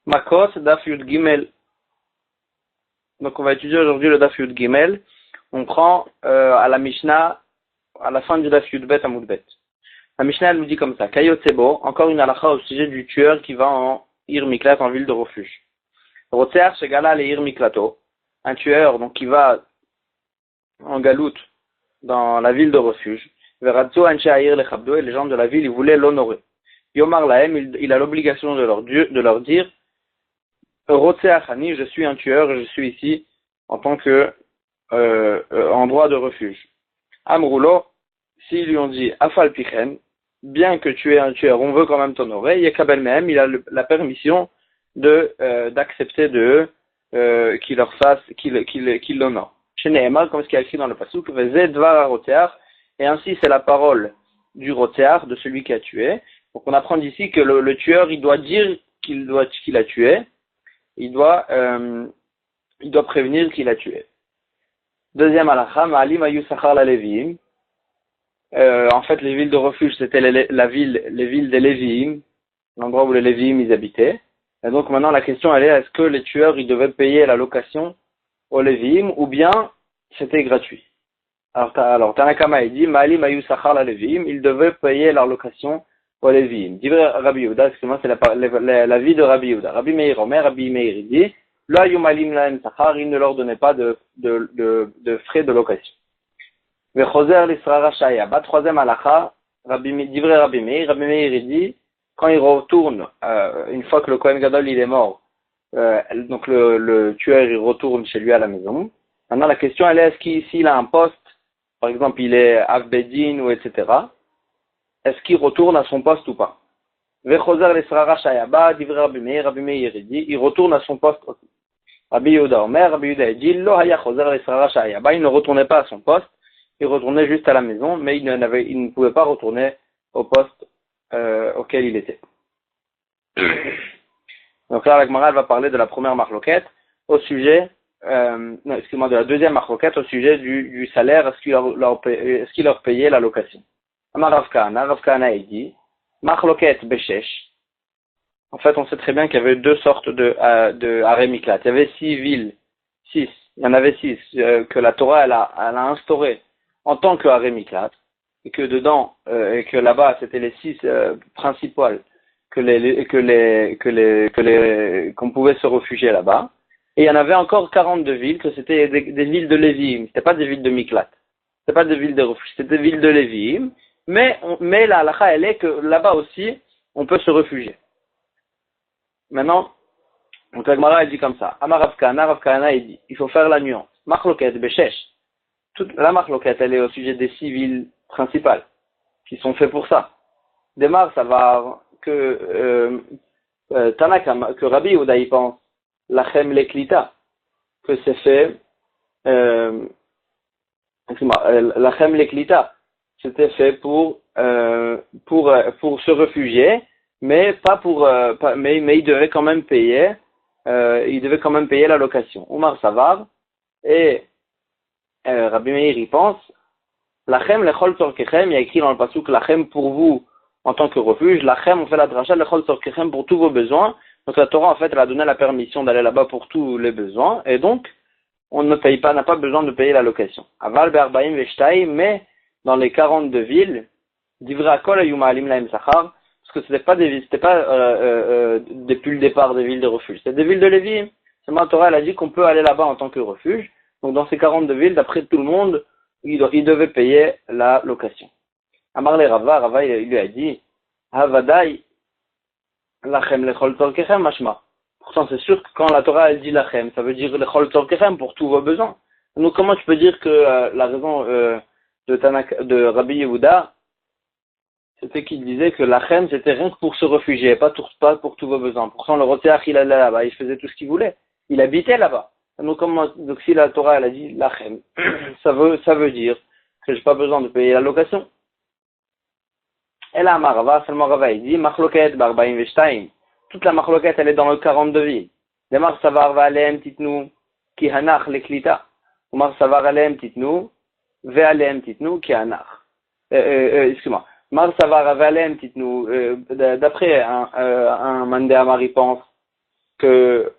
Makos, Daf Yud Gimel. Donc on va étudier aujourd'hui le Daf Yud Gimel. On prend à la Mishnah, à la fin du Daf Yud Bet Amud Bet. La Mishnah elle nous dit comme ça. Kayotsebo, encore une halakha au sujet du tueur qui va en Ir Miklat, en ville de refuge. Rotseach Shegala le Ir Miklato. Un tueur donc qui va en galoute dans la ville de refuge. Veratzo Anche Aïr le Chabdo, et les gens de la ville ils voulaient l'honorer. Yomar Lahem, il a l'obligation de leur dire Rotseachani, je suis un tueur, je suis ici en tant que en droit de refuge. Amroulo, s'ils lui ont dit Afal Pichen, bien que tu es un tueur, on veut quand même t'honorer, Yekabel Mehem, il a la permission d'accepter de qu'il leur fasse, qu'il l'honore. Chez Nehemar, comme ce qui est écrit dans le Pasuk, Vezedvar Rotseach, et ainsi c'est la parole du Rotseach, de celui qui a tué. Donc on apprend d'ici que le tueur, il doit dire qu'il a tué, il doit prévenir qu'il a tué. Deuxième halakha, Ma'alim Ayu Sachar la Léviim. En fait, les villes de refuge, c'était les villes des Léviim, l'endroit où les Léviim ils habitaient. Et donc maintenant la question elle est, est-ce que les tueurs ils devaient payer la location aux Léviim ou bien c'était gratuit? Alors Tanakama il dit, Ma'alim Ayu Sachar la Léviim, ils devaient payer leur location aux Léviim. Dit Rabbi Yehuda, excusez-moi, c'est la vie de Rabbi Yehuda. Rabbi Meir Omer, Rabbi Meir il dit, la Yumalim Laem Sachar, il ne leur donnait pas de frais de location. Vechoser l'Israra Shayaba, troisième halakha, Rabbi Meir il dit, quand il retourne, une fois que le Kohen Gadol il est mort, donc le tueur il retourne chez lui à la maison. Maintenant la question elle est, est-ce s'il a un poste, par exemple il est Avbedin ou etc., est-ce qu'il retourne à son poste ou pas? Vechoser l'Israra Shayaba, Rabbi Meir il dit, il retourne à son poste aussi. Rabbi Yehuda Omer, Rabbi Yehuda dit, Lo haya choser l'Israra Shayaba, il ne retournait pas à son poste, il retournait juste à la maison, mais il ne pouvait pas retourner au poste auquel il était. Donc là, la Gemara va parler de la première marloquette au sujet, de la deuxième marloquette au sujet du salaire, est-ce qu'il leur payait la location. Amar Rav Kahana il dit, marloquette beshesh. En fait, on sait très bien qu'il y avait deux sortes de Arei Miklat. Il y avait 6 villes, il y en avait 6 que la Torah elle a instauré en tant que Arei Miklat, et que dedans, et que là-bas, c'était les 6 principales qu'on pouvait se réfugier là-bas. Et il y en avait encore 42 villes que c'était des villes de Lévi'im. C'était pas des villes de Miklat. C'était pas des villes de refuge. C'était des villes de Lévi'im. Mais la halakha, elle est que là-bas aussi, on peut se réfugier. Maintenant, donc la Gemara, elle dit comme ça. Amar Rav Kahana, il dit, il faut faire la nuance. Machloket beshesh. La marloquette, elle est au sujet des 6 villes principales, qui sont faites pour ça. Démarre, ça va que Tanakam, que Rabbi Yehuda y pense, Lachem Leklita, que c'est fait, Lachem Leklita, c'était fait pour se réfugier, mais pas mais il devait quand même payer, la location. Omar Savar, et Rabbi Meir y pense, Lachem lechol tzorkechem, il y a écrit dans le pasuk Lachem pour vous en tant que refuge, Lachem on fait la dracha lechol tzorkechem pour tous vos besoins. Donc la Torah en fait elle a donné la permission d'aller là-bas pour tous les besoins et donc on n'a pas besoin de payer la location. Aval be'arbaim ve'shtaim, mais dans les 42 villes, divra kol ayumalim laim sachar, parce que c'était pas depuis le départ des villes de refuge, c'était des villes de Lévi. Seulement la Torah elle a dit qu'on peut aller là-bas en tant que refuge. Donc dans ces 42 villes, d'après tout le monde, il devait payer la location. Amar le Rava, il lui a dit, Havadai, lachem lechol tzorkechem mashma. Pourtant c'est sûr que quand la Torah elle dit lachem, ça veut dire lechol tzorkechem pour tous vos besoins. Donc comment tu peux dire que la raison de Rabbi Yehuda, c'était qu'il disait que lachem c'était rien que pour se réfugier, pas pour tous vos besoins. Pourtant le Rotseach il allait là-bas, il faisait tout ce qu'il voulait. Il habitait là-bas. Donc si la Torah elle a dit lachem, ça veut dire que j'ai pas besoin de payer la location. Et là, Rava, seulement Rava il dit machloket barbaim veshtaim. Toute la machloket elle est dans le 42 villes. Demar savar ve'aleem titnu ki hanach leklita. Umar savar aleem titnu ve'aleem titnu ki hanach. Excuse-moi. Mar savar ve'aleem titnu. D'après un mandé Amar il pense que,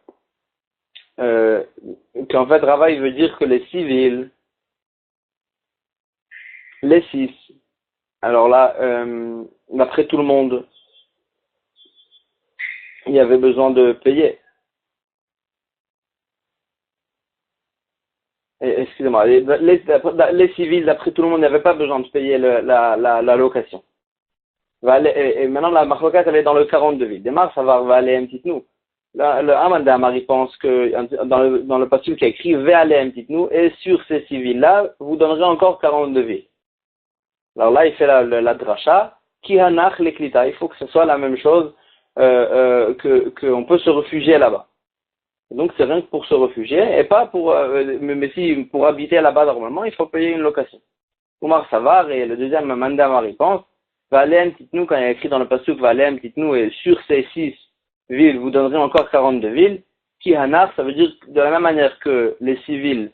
qu'en fait, Rava, il veut dire que les civils, les 6, alors là, d'après tout le monde, il y avait besoin de payer. Excusez-moi, les civils, d'après tout le monde, n'avaient pas besoin de payer la location. Et maintenant, la marloquette, elle est dans le 42 villes. Démarre, ça va aller un petit nous. Là, le Amandamar, il pense que dans le passage qui est écrit, va aller un petit nous, et sur ces civils-là, vous donnerez encore 42 villes. Alors là, il fait la dracha, qui hanach les klita. Il faut que ce soit la même chose, qu'on peut se réfugier là-bas. Donc c'est rien que pour se réfugier et pas pour, mais si pour habiter là-bas normalement, il faut payer une location. Oumar Savar et le deuxième Mandamar il pense, va aller un petit nous quand il y a écrit dans le pasuk va aller un petit nous et sur ces 6 villes vous donnerez encore 42 villes. Qui hanar, ça veut dire de la même manière que les civils,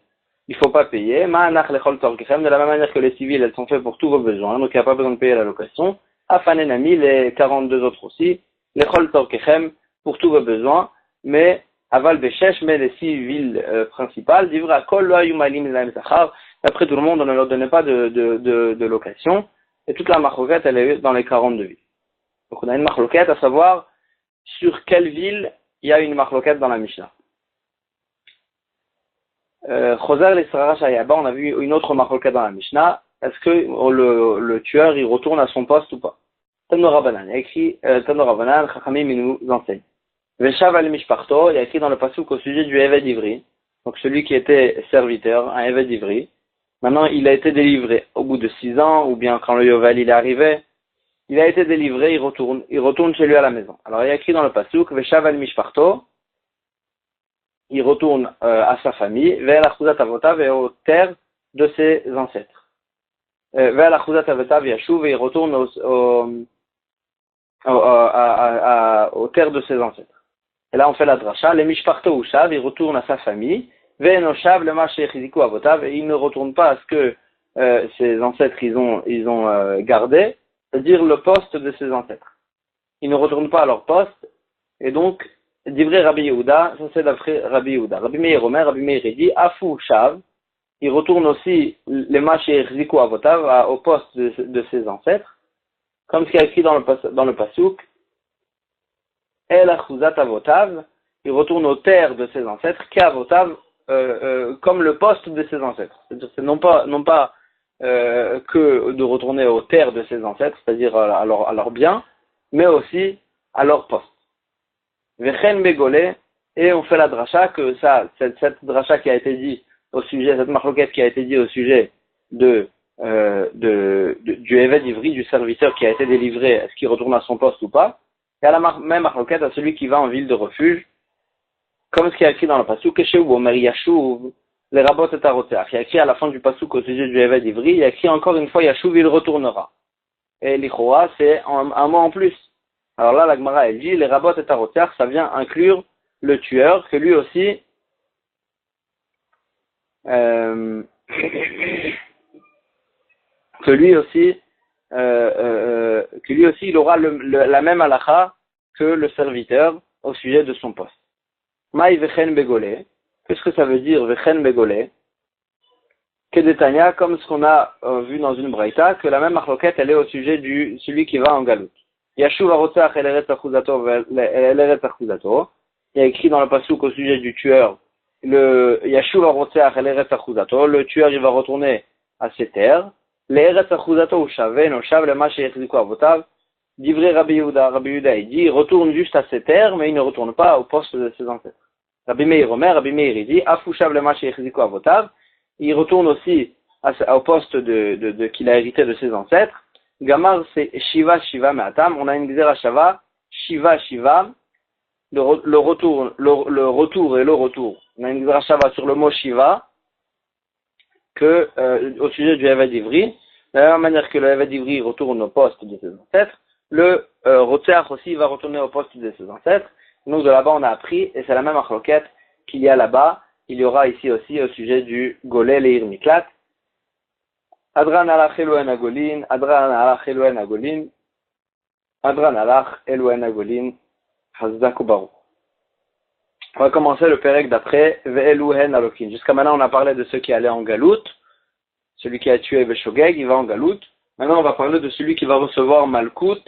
il faut pas payer. Ma'anach lechol torkechem, de la même manière que les civils, elles sont faites pour tous vos besoins, donc il n'y a pas besoin de payer la location. Afanenami, les 42 autres aussi, lechol torkechem pour tous vos besoins, mais Aval Beshesh, mais les 6 villes principales, d'Ivra Kol Lo Ayumalim Laim Zachar, d'après tout le monde, on ne leur donnait pas de location, et toute la marloquette, elle est dans les 42 villes. Donc on a une marloquette à savoir sur quelle ville il y a une marloquette dans la Mishnah. Choser l'Israra Shayaba, on a vu une autre marloquette dans la Mishnah, est-ce que le tueur, il retourne à son poste ou pas? Tanora Banan, il y a écrit Tanora Banan, Chachamim, il nous enseigne. Veshav al Mishparto, il y a écrit dans le pasuk au sujet du Eved Ivri, donc celui qui était serviteur, un Eved Ivri. Maintenant, il a été délivré au bout de 6 ans, ou bien quand le Yovel il est arrivé, il a été délivré, il retourne chez lui à la maison. Alors il y a écrit dans le pasuk, Veshav al Mishparto, il retourne à sa famille, vers la Chuzat Avotav et aux terres de ses ancêtres. Vers la Chuzat Avotav Yashuv, et il retourne aux terres de ses ancêtres. Et là, on fait la dracha. Les mishparto ou shav, il retourne à sa famille. Ve'eno shav le marché chiziku avotav, et il ne retourne pas à ce que ses ancêtres ils ont gardé, c'est-à-dire le poste de ses ancêtres. Ils ne retournent pas à leur poste, et donc d'ivré Rabbi Yehuda, ça c'est d'après Rabbi Yehuda. Rabbi Meir Omer, Rabbi Meir dit afu shav, il retourne aussi les marché chiziku avotav au poste de ses ancêtres, comme ce qui est écrit dans le pasuk. El achuzat avotav, il retourne aux terres de ses ancêtres, qu'avotav, comme le poste de ses ancêtres. C'est-à-dire, c'est non pas que de retourner aux terres de ses ancêtres, c'est-à-dire à leur bien, mais aussi à leur poste. Vechen begolé, et on fait la dracha que cette dracha qui a été dit au sujet, cette marloquette qui a été dit au sujet du Eved Ivri, du serviteur qui a été délivré, est-ce qu'il retourne à son poste ou pas? Et à la même marloquette à celui qui va en ville de refuge, comme ce qui est écrit dans le pasuk, Keshev ou Omer Yashuv, les rabot et taroteach. Il y a écrit à la fin du pasuk au sujet du Eved Ivri, il y a écrit encore une fois Yashuv, il retournera. Et l'Ichoa, c'est un mot en plus. Alors là, la Gemara, elle dit, les rabot et taroteach, ça vient inclure le tueur, que lui aussi, il aura la même halakha que le serviteur au sujet de son poste. Maï vechen begolé. Qu'est-ce que ça veut dire vechen begolé? Kedetania, comme ce qu'on a vu dans une braïta, que la même marloquette, elle est au sujet du celui qui va en galoute. Yashuv arotzach el eretz achuzato. Il y a écrit dans le pasuk au sujet du tueur, le Yashuv arotzach el eretz achuzato. Le tueur, il va retourner à ses terres. L'eretz achuzato ushaven ushav le maché yechziku avotav. D'ivré Rabbi Yehuda, il dit, il retourne juste à ses terres, mais il ne retourne pas au poste de ses ancêtres. Rabbi Meir Omer, Rabbi Meir, il dit, Afushav le maché yechziku avotav. Il retourne aussi au poste qu'il a hérité de ses ancêtres. Gamar, c'est Shiva Shiva Me'atam. On a une Gzera Shava, Shiva Shiva, le retour et le retour. On a une Gzera Shava sur le mot Shiva, au sujet du Eved Ivri. De la même manière que le Eved Ivri retourne au poste de ses ancêtres, le Rotzeach aussi va retourner au poste de ses ancêtres. Donc de là-bas, on a appris, et c'est la même achloquette qu'il y a là-bas. Il y aura ici aussi au sujet du Golé Leir Miklat. Adran alach Elohen Agolin, Adran alach Elohen Agolin, Adran alach Elohen Agolin, Hazdak Baruch. On va commencer le Pérec d'après, Ve'eluhen alokin. Jusqu'à maintenant, on a parlé de ceux qui allaient en galoute. Celui qui a tué Beshogeg, il va en galoute. Maintenant, on va parler de celui qui va recevoir Malkout.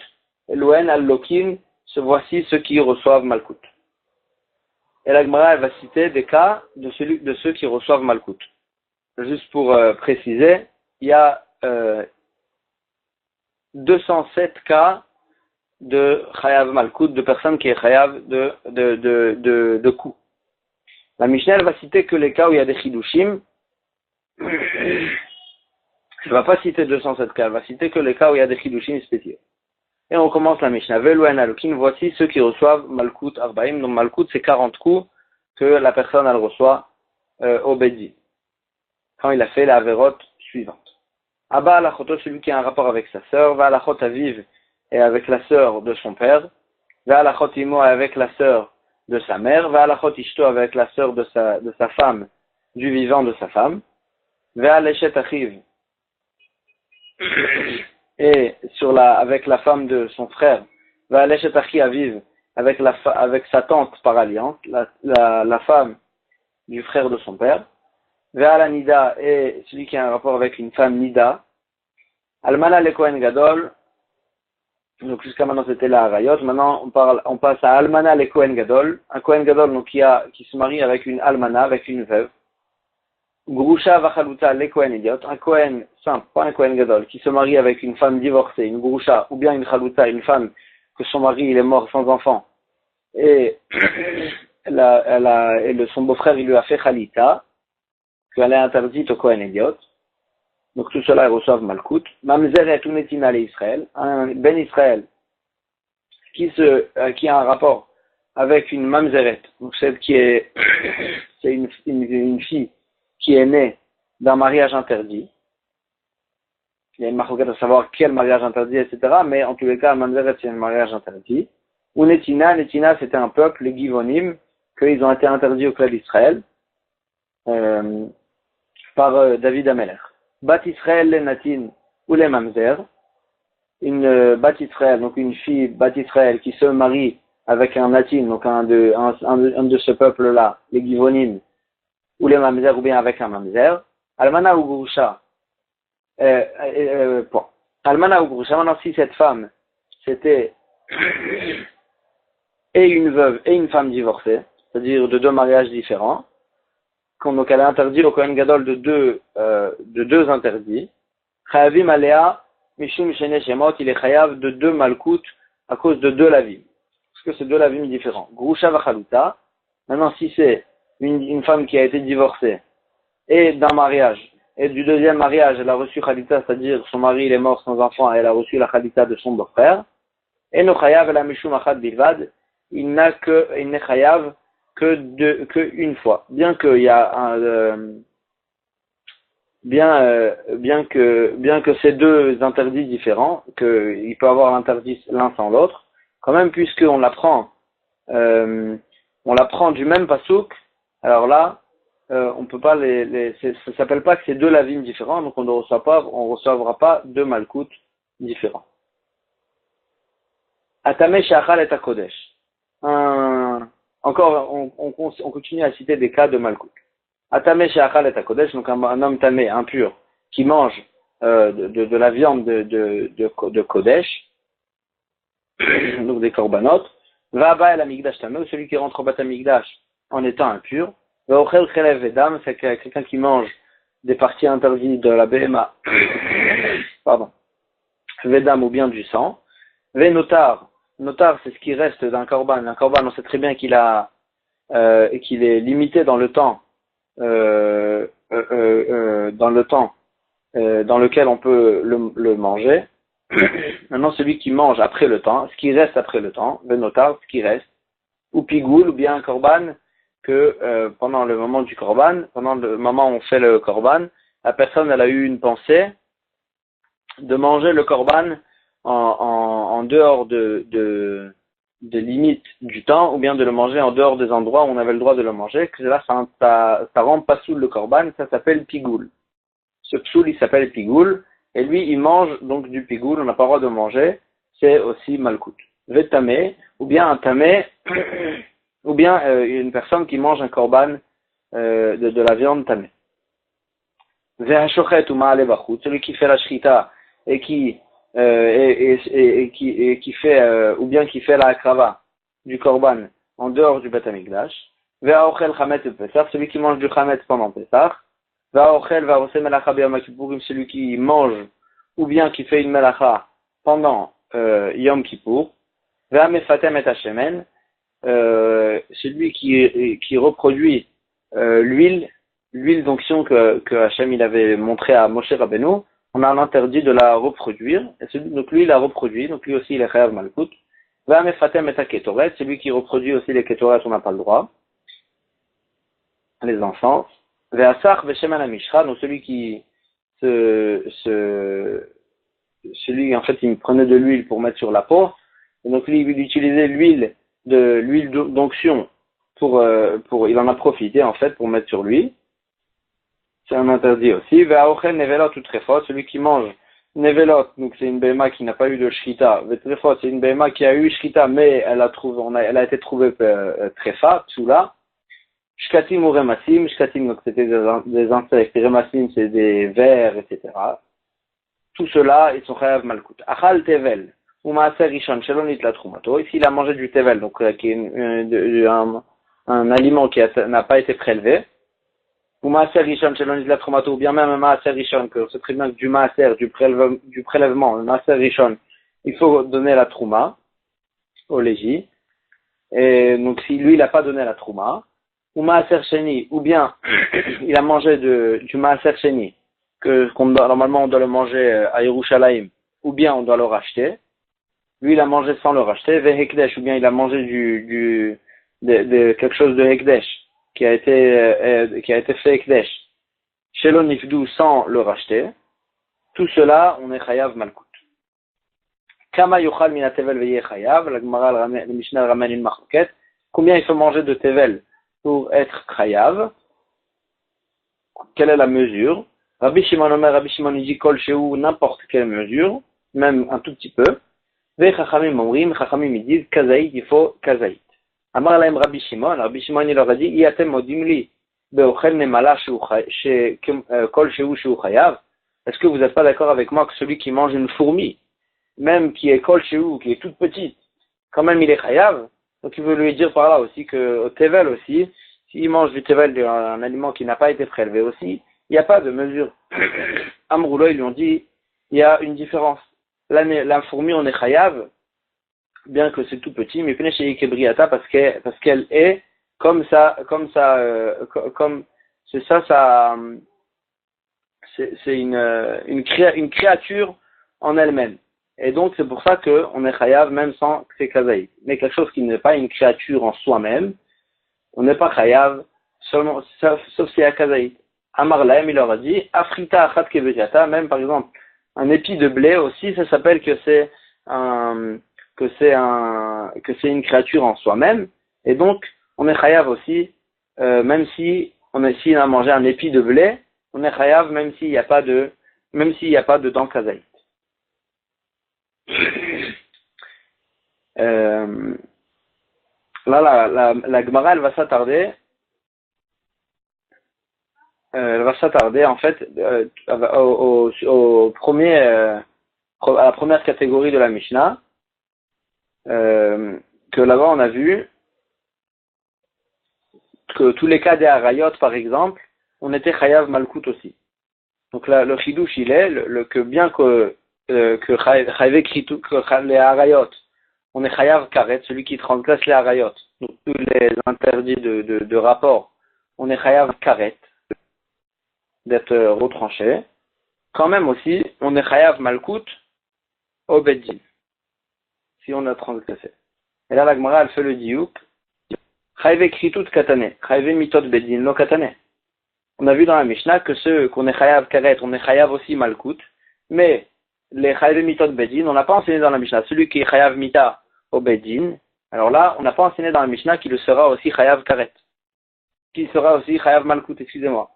Eluhen alokin, voici ceux qui reçoivent Malkout. Et la Gemara, elle va citer des cas de ceux qui reçoivent Malkout. Juste pour préciser, il y a 207 cas de Chayav Malkout, de personnes qui est Chayav de coups. La Mishnah, elle va citer que les cas où il y a des Chidushim. Elle ne va pas citer 207 cas, elle va citer que les cas où il y a des Chidushim spéciaux. Et on commence la Mishnah. Ve'eluhen alokin, voici ceux qui reçoivent Malkout Arbaim. Donc Malkout, c'est 40 coups que la personne, elle reçoit au Bedi, quand il a fait la Averot suivante. Abba alachoto, celui qui a un rapport avec sa sœur, va alachot aviv, et avec la sœur de son père, va alachot imo, avec la sœur de sa mère, va alachot ishto, avec la sœur de sa femme, du vivant de sa femme, va alechet achiv, et avec la femme de son frère, va alechet achi aviv, avec sa tante par alliance, la femme du frère de son père, va la nida, et celui qui a un rapport avec une femme nida, almana le Kohen Gadol. Donc jusqu'à maintenant c'était la Harayot. Maintenant on passe à Almana le Kohen Gadol. Un Kohen Gadol donc qui se marie avec une Almana, avec une veuve. Grusha vachaluta le Kohen Idiot. Un Kohen simple, pas un Kohen Gadol, qui se marie avec une femme divorcée, une Grusha, ou bien une Chaluta, une femme que son mari il est mort sans enfant. Et son beau-frère il lui a fait Chalita, qu'elle est interdite au Kohen Idiot. Donc tout cela, ils reçoivent Malkout. Mamzeret ou Netina le Israël, un Ben Israël qui a un rapport avec une Mamzeret, donc celle c'est une fille qui est née d'un mariage interdit. Il y a une marque à savoir quel mariage interdit, etc. Mais en tous les cas, Mamzeret c'est un mariage interdit. Ou Netina c'était un peuple, les Givonim, qu'ils ont été interdits au clan d'Israël par David Amelech. Bat Israël le Natin ou les Mamzer, une Bat Israël, donc une fille Bat Israël qui se marie avec un Natin, donc un de ce peuple-là, les Givonim, ou les Mamzer, ou bien avec un Mamzer. Almana ou Grusha, Almana ou Grusha, maintenant si cette femme, c'était et une veuve et une femme divorcée, c'est-à-dire de deux mariages différents, donc elle est interdite au Kohen Gadol de deux interdits. Chayavim alea mishum shene shemot, il est chayav de deux malkout à cause de deux lavim. Parce que c'est deux lavim différents. Grusha vachaluta. Maintenant, si c'est une femme qui a été divorcée et d'un mariage, et du deuxième mariage, elle a reçu chalita, c'est-à-dire son mari il est mort sans enfant, et elle a reçu la chalita de son beau-frère. Et no chayav la mishum achad bilvad, il n'est chayav que une fois. Bien qu'il y a bien que ces deux interdits différents, qu'il peut avoir l'interdit l'un sans l'autre, quand même puisqu'on l'apprend du même pasouk, alors là on peut pas ça s'appelle pas que c'est deux lavim différents, donc on recevra pas deux malkout différents. Atame shachal et akodesh. Encore, on continue à citer des cas de Malkout. Atame she'achal et akodesh, donc un homme tamé, impur, qui mange de la viande de Kodesh, donc des korbanot, va ba el amigdash tamé, celui qui rentre au bat amigdash en étant impur, va ochel chelev vedam, c'est quelqu'un qui mange des parties interdites de la BMA, pardon, vedam ou bien du sang, ve notar, c'est ce qui reste d'un korban. Un korban, on sait très bien qu'il est limité dans le temps, dans lequel on peut le manger. Maintenant, celui qui mange après le temps, ce qui reste après le temps, le notar, ce qui reste, ou pigoul, ou bien un korban, que pendant le moment du korban, pendant le moment où on fait le korban, la personne elle a eu une pensée de manger le korban en dehors de limites du temps, ou bien de le manger en dehors des endroits où on avait le droit de le manger, que là ça rend pas soul le korban, ça s'appelle pigoul. Ce psoul il s'appelle pigoul, et lui il mange donc du pigoul, on n'a pas le droit de manger, c'est aussi malkout. Vetamé, ou bien un tamé ou bien une personne qui mange un korban de la viande tamée. Ve'hashochet ou ma'ale bachut, celui qui fait la shrita et qui fait ou bien qui fait la akrava du korban en dehors du Beth Amikdash. Ve'aochel chametz Pesach, celui qui mange du chametz pendant Pesach. Ve'aochel va'oseh melacha b'yom kippurim, celui qui mange ou bien qui fait une melacha pendant Yom Kippour. Ve'amefatem et hashemen, celui qui reproduit l'huile d'onction que Hachem il avait montré à Moshe Rabbeinu, on a l'interdit de la reproduire, donc lui il la reproduit, donc lui aussi il est chayav malkout. Ve'amefatem et haketoret, celui qui reproduit aussi les ketoret, on n'a pas le droit, les enfants. Ve'asach ve'shemen amishra, donc celui qui celui en fait il prenait de l'huile pour mettre sur la peau, et donc lui il utilisait l'huile d'onction pour il en a profité en fait pour mettre sur lui. C'est un interdit aussi. Ve'aochel nevelot ou trefot, celui qui mange nevelot, donc c'est une béma qui n'a pas eu de shrita. Ve'trefot, c'est une béma qui a eu shrita, mais elle a été trouvée trefa, psula. Shkatim ou remasim, shkatim, donc c'était des insectes, remasim, c'est des vers, etc. Tout cela, ils sont chayav malkout. Achal tevel, ou maaser rishon, shelonit la trumato. Ici, il a mangé du tevel, donc qui est un aliment qui n'a pas été prélevé. Ou maaser rishon, shelonit la trumato, ou bien même un maaser rishon, que c'est très bien que du maaser, du prélèvement, le maaser rishon, il faut donner la trouma au légi. Et donc, si lui, il n'a pas donné la trouma, ou maaser sheni, ou bien il a mangé du maaser sheni, normalement on doit le manger à Yerushalayim, ou bien on doit le racheter. Lui il a mangé sans le racheter, vehekdesh, ou bien il a mangé quelque chose de hekdesh qui a été fait hekdesh. Shelo nifdu sans le racheter. Tout cela on est chayav malkout. Kama yochal mina tevel veye chayav, la Gemara le Mishnah ramène une marquette. Combien il faut manger de tevel pour être chayav? Quelle est la mesure? Rabbi Shimon Omer, Rabbi Shimon dit kol shehu, n'importe quelle mesure, même un tout petit peu. Ve chachamim omrim, chachamim ils disent kazaït, il faut kazaït. Amar lahem Rabbi Shimon il leur a dit iatem modim li beochel nemala kol shehu shehu chayav. Est-ce que vous n'êtes pas d'accord avec moi que celui qui mange une fourmi, même qui est kol shehu, qui est toute petite, quand même il est chayav? Donc il veut lui dire par là aussi que au tevel aussi, s'il mange du tevel d'un aliment qui n'a pas été prélevé aussi, il n'y a pas de mesure. Amroulo, ils lui ont dit, il y a une différence. La fourmi, on est chayav, bien que c'est tout petit, mais chez Kebriata, parce qu'elle est comme c'est une créature en elle-même. Et donc, c'est pour ça qu'on est chayav, même sans que c'est kazaït. Mais quelque chose qui n'est pas une créature en soi-même, on n'est pas chayav, sauf si c'est kazaït. Amar Lahem, il leur a dit, Afrita achat kebriata, même par exemple, un épi de blé aussi, ça s'appelle que c'est une créature en soi-même. Et donc, on est chayav aussi, même si on a mangé un épi de blé, on est chayav même s'il n'y a pas de dent kazaït. Là, la Gemara, elle va s'attarder en fait à la première catégorie de la Mishnah, que là-bas on a vu que tous les cas des harayot par exemple, on était chayav malkout aussi. Donc là, le chidouche il est que bien que les harayot, on est chayav karet, celui qui transgresse les harayot, donc tous les interdits de rapport, on est chayav karet, d'être retranché. Quand même aussi, on est chayav malkout au beddin, si on a transgressé. Et là, la Gemara, elle fait le diouk, chayav kritut katane, chayav mitot beddin lo katane. On a vu dans la Mishnah que qu'on est chayav karet, on est chayav aussi malkout, mais les chayav mitot beddin, on n'a pas enseigné dans la Mishnah. Celui qui est chayav mita au beddin, alors là, on n'a pas enseigné dans la Mishnah qu'il le sera aussi chayav karet, qu'il sera aussi chayav malkout, excusez-moi.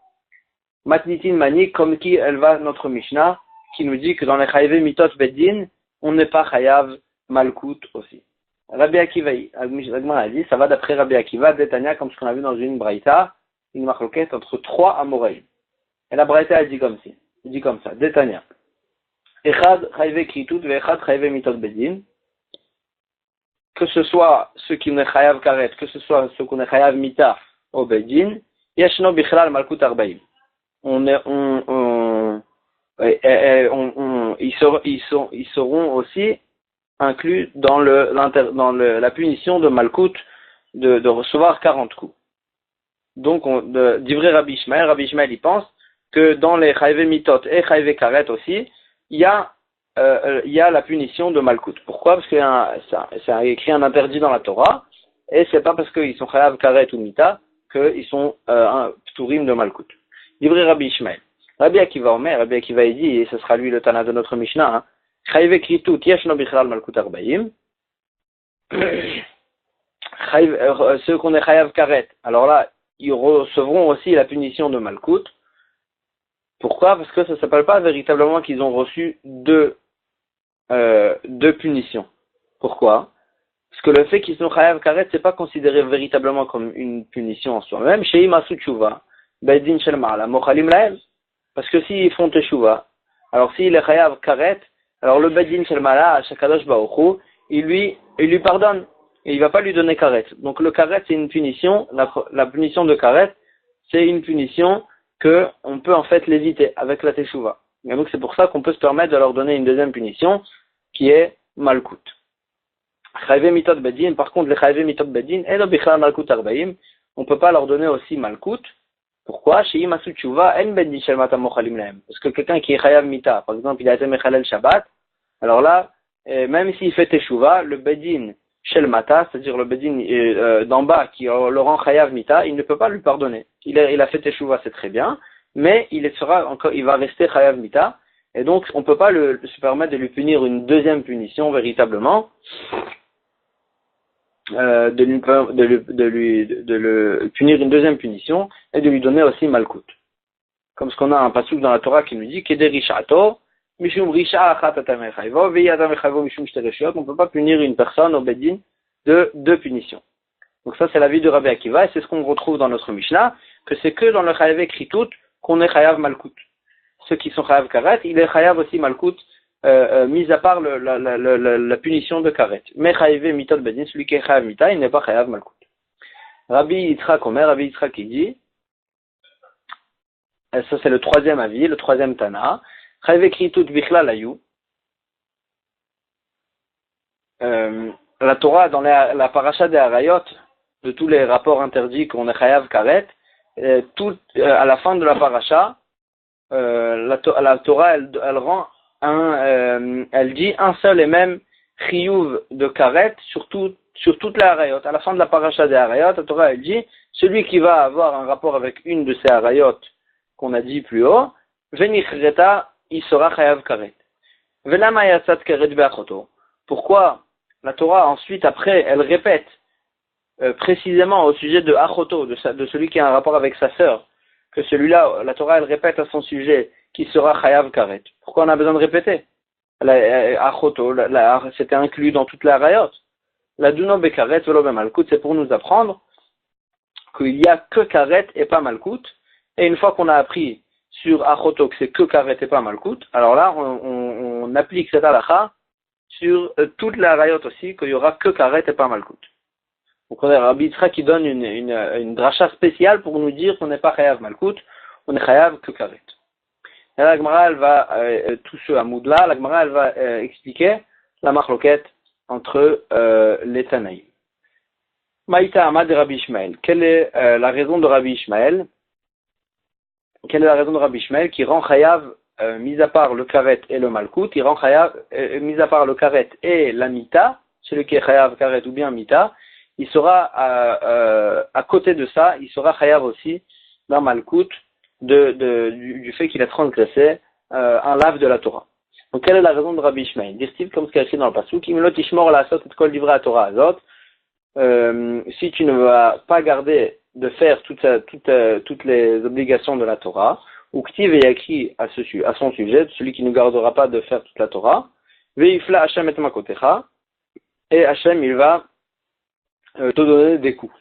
Matnitin Mani, comme qui elle va notre Mishnah, qui nous dit que dans les chayav mitot beddin, on n'est pas chayav malkout aussi. Rabbi Akiva, l'Agmara a dit, ça va d'après Rabbi Akiva, Détania, comme ce qu'on a vu dans une braïta, une marloquette entre 3 amoreim. Et la braïta, elle dit comme ça, Détania. Echad chayve kritut ve'echad chayve mitot bedin. Que ce soit ceux qui ont chayav karet, que ce soit ceux qui ont chayav mita au bedin, yashno bichlal malkut arbaim. Ils seront aussi inclus dans la punition de malkut de recevoir 40 coups. Donc, d'ivrei Rabbi Ishmael, il pense que dans les chayve mitot et chayve karet aussi, il y a la punition de malkut. Pourquoi? Parce qu'il y a c'est écrit un interdit dans la Torah, et c'est pas parce qu'ils sont chayav karet ou mita qu'ils sont un pturim de malkut. D'ivrei Rabbi Ishmael. Rabbi Akiva il dit, et ce sera lui le Tana de notre Mishnah, chayve kritut yeshno bichlal malkut arbaim. Ceux qu'on est chayav karet, alors là, ils recevront aussi la punition de malkut. Pourquoi? Parce que ça ne s'appelle pas véritablement qu'ils ont reçu deux punitions. Pourquoi? Parce que le fait qu'ils sont chayav karet, c'est pas considéré véritablement comme une punition en soi-même. Chez Imasu Tshuva, Beidin Shel Ma'ala, Mochalim Lahem. Parce que s'ils font teshuva, alors s'il est chayav karet, alors le Beidin Shel Ma'ala, Shakadosh Baruch Hu, il lui pardonne. Et il va pas lui donner karet. Donc le karet, c'est une punition, la punition de karet, c'est une punition que on peut en fait l'éviter avec la teshuva. Et donc c'est pour ça qu'on peut se permettre de leur donner une deuxième punition qui est malkut. Chayve mitot bedin, par contre les chayve mitot bedin, et le bichal malkut arbaim, on peut pas leur donner aussi malkut. Pourquoi? Chez Imasu Tshuva, en bedin shel mata mochalim lahem. Parce que quelqu'un qui est chayav mita, par exemple, il a été mechalel Shabbat, alors là, même s'il fait teshuva, le bedin shel mata, c'est-à-dire le bedin d'en bas qui le rend chayav mita, il ne peut pas lui pardonner. Il a fait teshuva, c'est très bien, mais il va rester chayav mita, et donc on ne peut pas se permettre de lui punir une deuxième punition véritablement, de le punir une deuxième punition et de lui donner aussi malkut. Comme ce qu'on a un pasuk dans la Torah qui nous dit Keder rishato mishum risha achat atamechayvo ve'yatamechayvo mishum shtereshiyot. On ne peut pas punir une personne au bedin de deux punitions. Donc ça c'est l'avis de Rabbi Akiva et c'est ce qu'on retrouve dans notre Mishnah, que c'est que dans le chayav kritut qu'on est chayav malkut. Ceux qui sont chayav karet, il est chayav aussi malkut, mis à part la punition de karet. Mais chayav mitot bedin, celui qui est chayav mita, il n'est pas chayav malkut. Rabbi Yitzchak il dit, et ça c'est le troisième avis, le troisième Tana, chayav kritut bichlal ayu. La Torah, dans la paracha des Harayot, de tous les rapports interdits qu'on est chayav karet, à la fin de la paracha, la Torah, elle rend elle dit un seul et même chiyuv de karet sur toute la harayot. À la fin de la paracha des harayot, la Torah, elle dit, celui qui va avoir un rapport avec une de ces harayot qu'on a dit plus haut, venichreta, il sera chayav karet. Velama yatzat karet be'achoto. Pourquoi la Torah, ensuite, après, elle répète précisément au sujet de achoto, de celui qui a un rapport avec sa sœur, que celui-là, la Torah, elle répète à son sujet qui sera chayav karet. Pourquoi on a besoin de répéter? Achoto, c'était inclus dans toute la rayot. La duno be karet velo be malkut, c'est pour nous apprendre qu'il n'y a que karet et pas malkut. Et une fois qu'on a appris sur achoto que c'est que karet et pas malkut, alors là, on applique cette halakha sur toute la rayot aussi, qu'il y aura que karet et pas malkut. Donc on a Rabbi Yitzchak qui donne une dracha spéciale pour nous dire qu'on n'est pas chayav malkut, on est chayav que karet. Et la Gemara, elle va, tout ce hamoud-là, la Gemara, elle va expliquer la marloquette entre les Tanaïm. Maïta Amad de Rabbi Ishmael. Quelle est la raison de Rabbi Ishmael? Quelle est la raison de Rabbi Ishmael qui rend chayav, mis à part le karet et le malkut, il rend chayav, mis à part le karet et la mita, celui qui est chayav karet ou bien mita, il sera à côté de ça, il sera chayav aussi d'un malkut du fait qu'il a transgressé un lave de la Torah. Donc quelle est la raison de Rabbi Ishmael? Dire-t-il comme ce qu'il y a écrit dans le pasuk, Imlot ishmor la asot et kol divrei la Torah azot, si tu ne vas pas garder de faire toutes les obligations de la Torah, ou ktiv et écrit à son sujet, celui qui ne gardera pas de faire toute la Torah, veifla Hashem et makotecha, et Hachem, il va te donner des coups.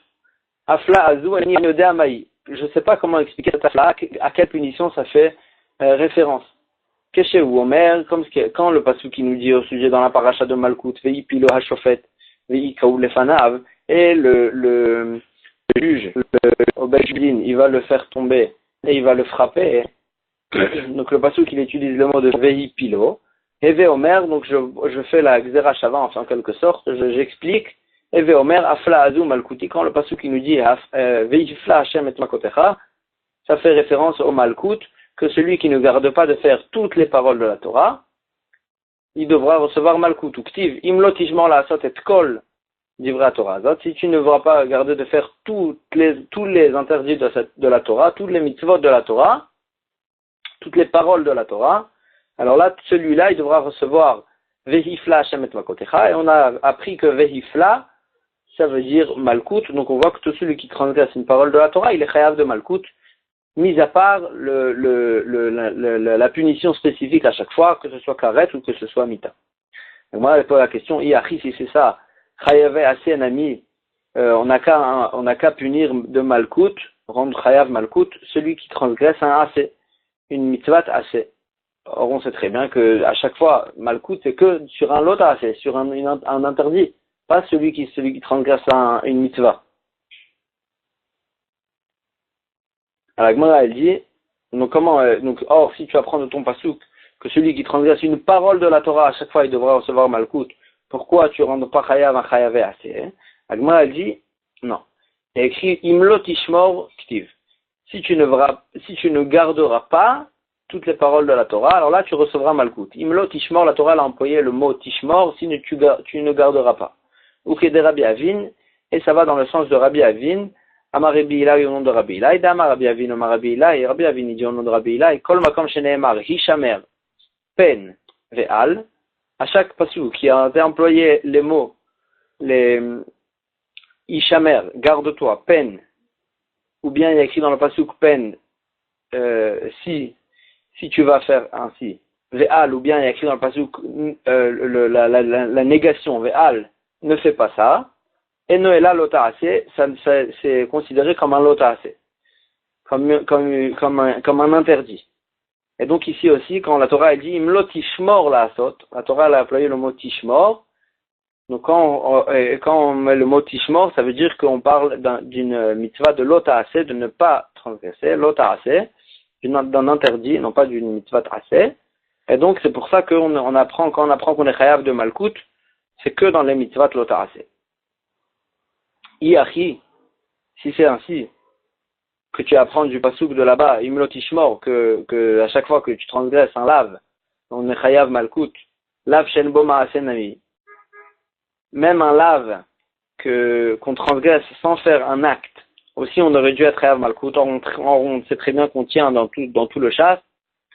Afla Azou, Ani Yodé Amaï. Je ne sais pas comment expliquer cette afla, à quelle punition ça fait référence. Keshe ou Omer, comme quand le passou qui nous dit au sujet dans la paracha de Malkout, Vei Pilo Hashofet, Vei Kaou Lefanav, et le juge, au Bejdin, il va le faire tomber et il va le frapper. Donc le passou qu'il utilise le mot de Vei Pilo, et Ve Omer, donc je fais la Xera Shava, enfin en quelque sorte, j'explique. Eve Omer, Afla Azou Malkouti, quand le passou qui nous dit Veifla Hashem et Makotecha, ça fait référence au Malkout, que celui qui ne garde pas de faire toutes les paroles de la Torah, il devra recevoir Malkout. Ou Ktiv, Imlo Tishmor la Asot et Kol, d'Ivra Torah. Si tu ne devras pas garder de faire tous les interdits de la Torah, toutes les mitzvot de la Torah, toutes les paroles de la Torah, alors là, celui-là, il devra recevoir Veifla Hashem et Makotecha, et on a appris que Veifla, ça veut dire Malkout, donc on voit que tout celui qui transgresse une parole de la Torah, il est chayav de Malkout, mis à part la punition spécifique à chaque fois, que ce soit karet ou que ce soit mita. Donc moi, je pose la question, si c'est ça, chayavé assez un ami, on n'a qu'à punir de Malkout, rendre chayav Malkout, celui qui transgresse un assez, une mitzvat assez. Or on sait très bien que à chaque fois, Malkout, c'est que sur un lot assez, sur un interdit. Pas celui qui transgresse une mitzvah. Alors, Gemara, elle dit, donc or, si tu apprends de ton pasouk que celui qui transgresse une parole de la Torah, à chaque fois, il devra recevoir Malkout, pourquoi tu ne rends pas chayav un chayavé assez, hein? Gemara, elle dit, non. Il y a écrit, Imlo Tishmor Ktiv. Si tu ne garderas pas toutes les paroles de la Torah, alors là, tu recevras Malkout. Imlo Tishmor, la Torah, elle a employé le mot Tishmor, si tu ne garderas pas. Ou que de Rabbi Avin, et ça va dans le sens de Rabbi Avin, Amar Rabbi Ilai au nom de Rabbi Ilai, Damar Rabbi Avin, Amar Rabbi Ilai, et Rabbi Avin il dit au nom de Rabbi Ilai, Kol Makom Sheneemar, Hishamer, Pen, Ve'al, à chaque passou qui a employé les mots, les Hishamer, garde-toi, Pen, ou bien il y a écrit dans le passou Pen, si tu vas faire ainsi, Ve'al, ou bien il y a écrit dans le passou la négation, Ve'al, ne fais pas ça, et Noëlla l'otaase, c'est considéré comme un lotaase, comme un interdit. Et donc ici aussi, quand la Torah elle dit imlo tishmor la asot, la Torah elle a employé le mot tishmor. Donc quand on met le mot tishmor, ça veut dire qu'on parle d'une mitzvah de lotaase, de ne pas transgresser, lotaase, d'un interdit, non pas d'une mitzvah tracée. Et donc c'est pour ça quand on apprend qu'on est chayav de Malkout, c'est que dans les mitzvot lotaase. Iachi, si c'est ainsi, que tu apprends du pasouk de là-bas, imlo tishmor, que à chaque fois que tu transgresses un lave, on est chayav Malkout, lave shen bo ma'aseh nami. Même un lave qu'on transgresse sans faire un acte, aussi on aurait dû être chayav Malkout. Or on sait très bien qu'on tient dans tout le chasse,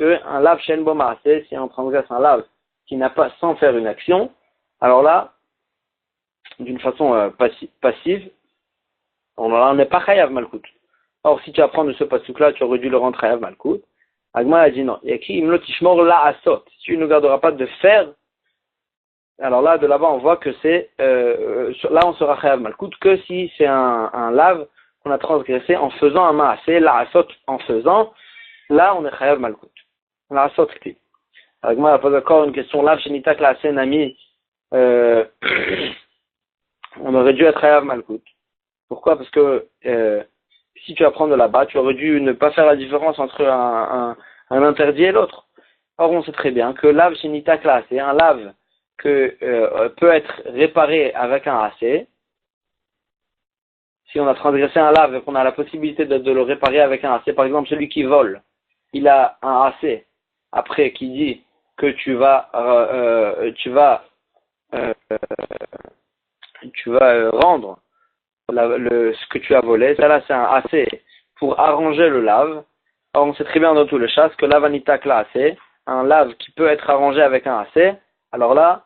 que un lave shen bo ma'aseh, si on transgresse un lave qui n'a pas sans faire une action, alors là, d'une façon passive, on n'est pas chayav Malkout. Or, si tu apprends de ce pasuk-là, tu aurais dû le rendre chayav Malkout. Agma a dit non. Il y a écrit imlo tishmor la asot. Si tu ne garderas pas de faire, alors là, de là-bas, on voit que c'est, là, on sera chayav Malkout que si c'est un lave qu'on a transgressé en faisant un maasé, la asot en faisant, là, on est chayav Malkout. La asot kti. Agma a posé encore une question. Lave shenitak la asé nami. On aurait dû être chayav Malkout. Pourquoi? Parce que si tu apprends de là-bas, tu aurais dû ne pas faire la différence entre un interdit et l'autre. Or, on sait très bien que lave shenita classe, c'est un lave que peut être réparé avec un AC. Si on a transgressé un lave et qu'on a la possibilité de le réparer avec un AC, par exemple celui qui vole, il a un AC après qui dit que tu vas rendre ce que tu as volé, ça là c'est un AC pour arranger le lave. Or on sait très bien dans tout le chasse que l'avanita AC, un lave qui peut être arrangé avec un AC, alors là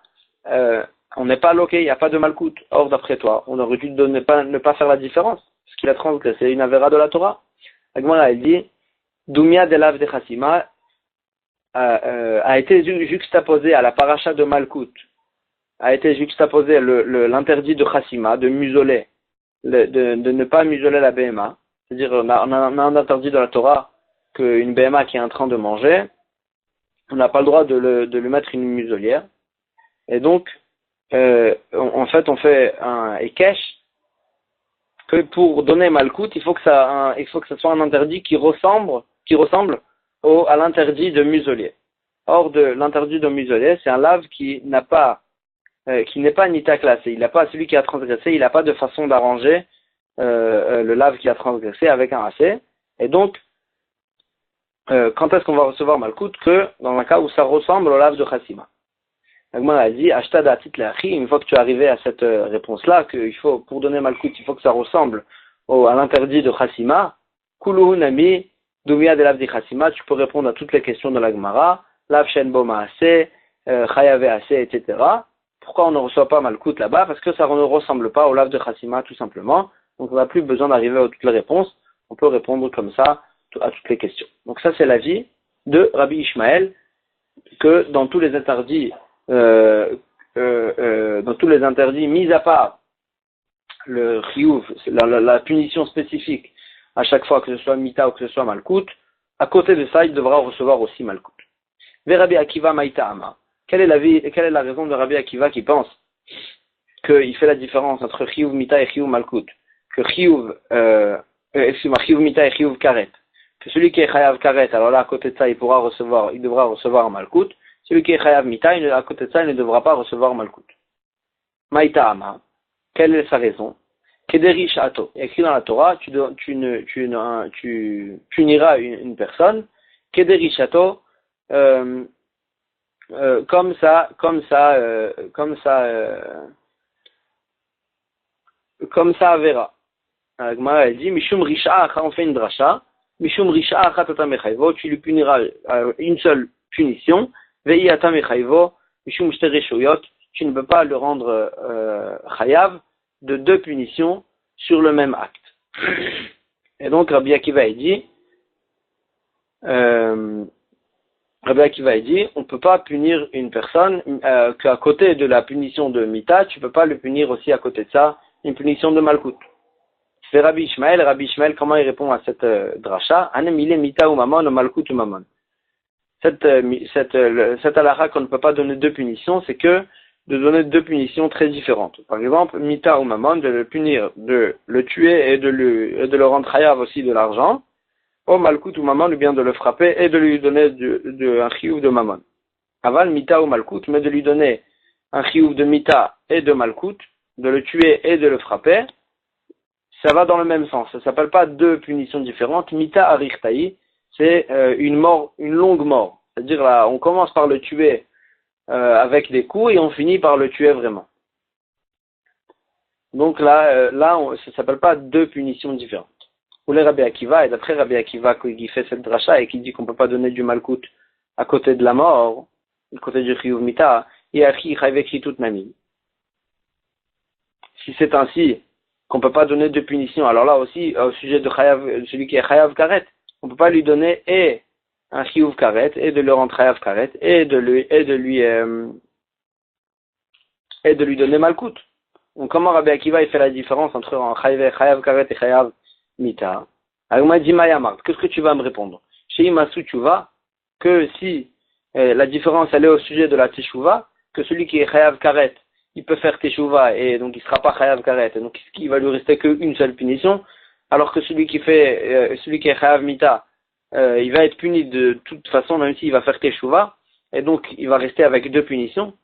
on n'est pas loqué, il n'y a pas de malkout. Or d'après toi, on aurait dû ne pas faire la différence, parce qu'il a transgressé une avéra de la Torah. Agmara elle dit, Dumia de lave de Chassima a été juxtaposé à la paracha de Malkout a été juxtaposé l'interdit de chassima, de museler, de ne pas museler la BMA. C'est-à-dire, on a un interdit de la Torah qu'une BMA qui est en train de manger, on n'a pas le droit de lui mettre une muselière. Et donc, en fait, on fait un Ekesh, que pour donner Malkout, il faut que ça soit un interdit qui ressemble à l'interdit de muselier. Or, l'interdit de muselier, c'est un lave qui n'est pas nita classé. Celui qui a transgressé, il n'a pas de façon d'arranger le lave qui a transgressé avec un AC. Et donc, quand est-ce qu'on va recevoir Malkout? Que dans un cas où ça ressemble au lave de Chassima. Agman a dit, une fois que tu es arrivé à cette réponse-là, qu'il faut, pour donner Malkout, il faut que ça ressemble à l'interdit de Chassima, Kuluhu Nami, Dumia de l'Av de Chassima, tu peux répondre à toutes les questions de la Gemara, Lav Shen Boma Ase, Chayave Ase, etc. Pourquoi on ne reçoit pas Malkout là-bas? Parce que ça ne ressemble pas au Lav de Chassima, tout simplement. Donc on n'a plus besoin d'arriver à toutes les réponses. On peut répondre comme ça à toutes les questions. Donc ça, c'est l'avis de Rabbi Ishmael, que dans tous les interdits, mis à part le chiyuv, la punition spécifique, à chaque fois que ce soit mita ou que ce soit malkout, à côté de ça, il devra recevoir aussi malkout. Ve Rabbi Akiva Maïta Ama. Quelle est la raison de Rabbi Akiva qui pense qu'il fait la différence entre chiyuv mita et chiyuv malkout? Que chiyuv mita et chiyuv karet. Que celui qui est chayav karet, alors là, à côté de ça, il devra recevoir un malkout. Celui qui est chayav mita, à côté de ça, il ne devra pas recevoir malkout. Maïta Ama. Quelle est sa raison? Kederi Shato. Écrit dans la Torah, tu puniras une personne. Kederi Shato, comme ça verra. Gemara dit, Mishum Risha'acha, on fait une dracha. Mishum Risha'acha tatamechayvo, tu lui puniras une seule punition. Vei atamechayvo, Mishum shtereshuyot, tu ne peux pas le rendre chayav de deux punitions sur le même acte. Et donc Rabbi Akiva dit, on ne peut pas punir une personne qu'à côté de la punition de mita, tu ne peux pas le punir aussi à côté de ça, une punition de malkout. C'est Rabbi Ishmael, comment il répond à cette dracha? Anemile mita ou mamon ou malkout ou mamon. Cette halakha qu'on ne peut pas donner deux punitions, c'est que de donner deux punitions très différentes. Par exemple, mita ou mamon, de le punir, de le tuer et de le rendre chayav aussi de l'argent. Ou malkout ou mamon, ou bien de le frapper et de lui donner un chiyuv de mamon. Aval mita ou malkout, mais de lui donner un chiyuv de mita et de malkout, de le tuer et de le frapper, ça va dans le même sens. Ça s'appelle pas deux punitions différentes. Mita arichtaï, c'est une longue mort. C'est-à-dire là, on commence par le tuer avec des coups et on finit par le tuer vraiment. Donc là, ça s'appelle pas deux punitions différentes. Ou les Rabbi Akiva, et d'après Rabbi Akiva qui fait cette dracha et qui dit qu'on peut pas donner du malkout à côté de la mort, à côté du chiyuv mita, yachi chayvekri toute nami. Si c'est ainsi qu'on peut pas donner de punition, alors là aussi, au sujet de celui qui est chayav karet, on peut pas lui donner et un chiyuv karet, et de le rendre chayav karet, et de lui donner malkout. Donc comment Rabbi Akiva il fait la différence entre un chayav karet et chayav mita? Alors moi dit Mayamart, qu'est-ce que tu vas me répondre? Chez Imasu tu vas que si la différence elle est au sujet de la teshuva, que celui qui est chayav karet, il peut faire teshuva et donc il sera pas chayav karet, et donc il va lui rester qu'une seule punition, alors que celui qui est chayav mita, il va être puni de toute façon même s'il va faire teshuva, et donc il va rester avec deux punitions.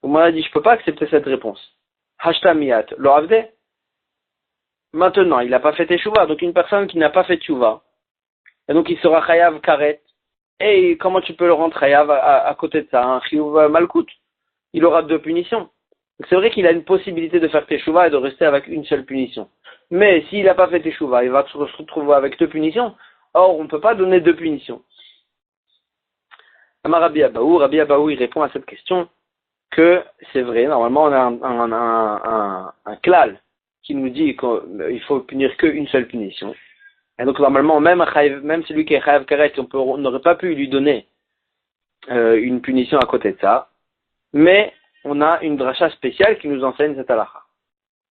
On m'a dit je peux pas accepter cette réponse. Hashta miyat lo avde. Maintenant, il n'a pas fait teshuva, donc une personne qui n'a pas fait teshuva, et donc il sera chayav karet, et comment tu peux le rendre chayav à côté de ça, un chiyuv malkout? Il aura deux punitions. C'est vrai qu'il a une possibilité de faire teshuva et de rester avec une seule punition. Mais s'il n'a pas fait teshuva, il va se retrouver avec deux punitions. Or, on ne peut pas donner deux punitions. Rabbi Abaou, il répond à cette question que c'est vrai. Normalement, on a un klal qui nous dit qu'il faut punir qu'une seule punition. Et donc, normalement, même celui qui est chayav karet, on n'aurait pas pu lui donner une punition à côté de ça. Mais on a une dracha spéciale qui nous enseigne cette halakha.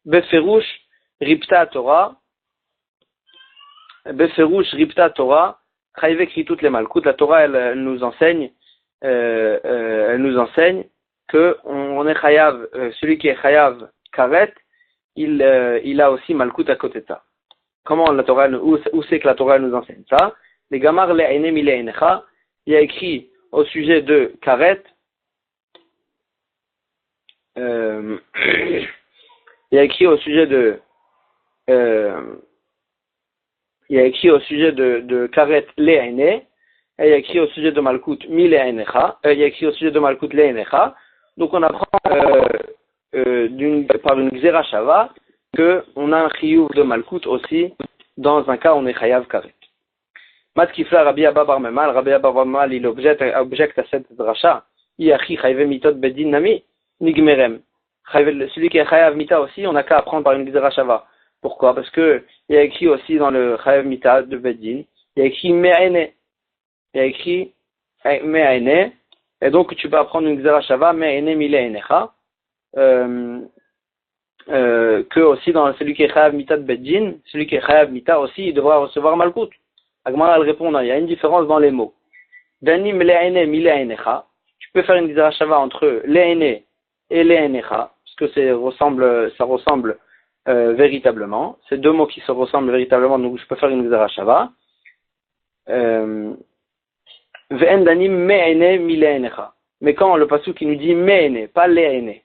Beferush Ripta Torah, Beferush Ripta Torah, Chayve écrit toutes les malkout. La Torah, elle nous enseigne que on est chayav, celui qui est chayav karet, il a aussi malkout à côté de ça. Comment la Torah, où c'est que la Torah nous enseigne ça? Les gamar le'ene mile'enecha, il y a écrit au sujet de karet, il y a écrit au sujet de karet le'ene, et il y a écrit au sujet de malkout mile'enecha, il y a écrit au sujet de malkout le'enecha. Donc on apprend par une gzera shava que on a un chiyuv de malkout aussi dans un cas où on est chayav karet. Matkifla Rabbi Abba Bar Memal, Rabbi Abba Bar Memal, il objecte à cette dracha. Iachi chayve mitot bedin nami nigmerem. Celui qui est chayav mita aussi, on n'a qu'à apprendre par une gzera shava. Pourquoi? Parce que il y a écrit aussi dans le chayav mita de bedin, il y a écrit me'ene. Il y a écrit me'ene. Et donc tu peux apprendre une gzera shava me'ene mile'enecha. Que aussi dans celui qui est chayav mita de bedin, celui qui est chayav mita aussi, il devra recevoir malkout. Agmara elle répond, il y a une différence dans les mots. Danim le'ene mile'enecha. Tu peux faire une gzera shava entre le'ene et le'enecha, parce que ça ressemble véritablement. C'est deux mots qui se ressemblent véritablement, donc je peux faire une gzera shava. Ve'en danim me'ene mile'enecha. Mais quand le pasuk qui nous dit me'ene, pas le'ene,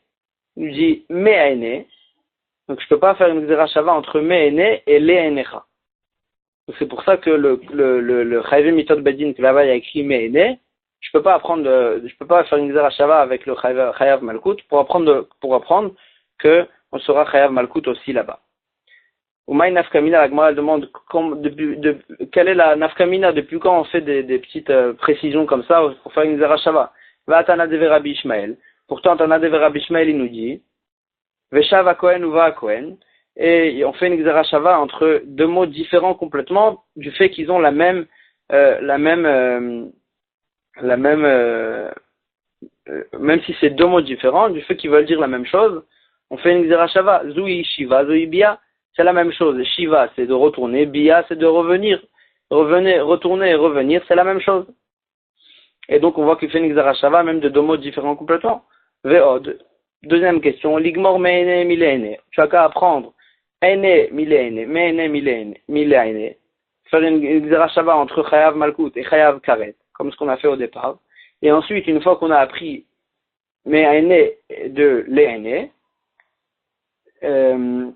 il nous dit me'ene, donc je peux pas faire une gzera shava entre me'ene et le'enecha. C'est pour ça que le chayve mitot bedin que là-bas il y a écrit me'ene, je peux pas faire une gzera shava avec le chayav malkout pour apprendre que on sera chayav malkout aussi là-bas. Umay nafkamina, la Gemara demande quelle est la nafkamina, depuis quand on fait des petites précisions comme ça pour faire une gzera shava. Va Tana de Rabbi Ishmael. Pourtant Tana de Rabbi Ishmael il nous dit Veshav a Kohen ou va à Kohen. Et on fait une gzera shava entre deux mots différents complètement du fait qu'ils ont même si c'est deux mots différents, du fait qu'ils veulent dire la même chose, on fait une gzera shava. Zui shiva, zui bia, c'est la même chose. Shiva c'est de retourner, bia c'est de revenir. Retourner et revenir, c'est la même chose. Et donc on voit qu'il fait une gzera shava même de deux mots différents complètement. Ve'od. Deuxième question, ligmor me'ene mile'ene. Tu as qu'à apprendre ene mile'ene, me'ene mile'ene. Faire une gzera shava entre chayav malkout et chayav karet, comme ce qu'on a fait au départ. Et ensuite, une fois qu'on a appris me'ene de le'ene, on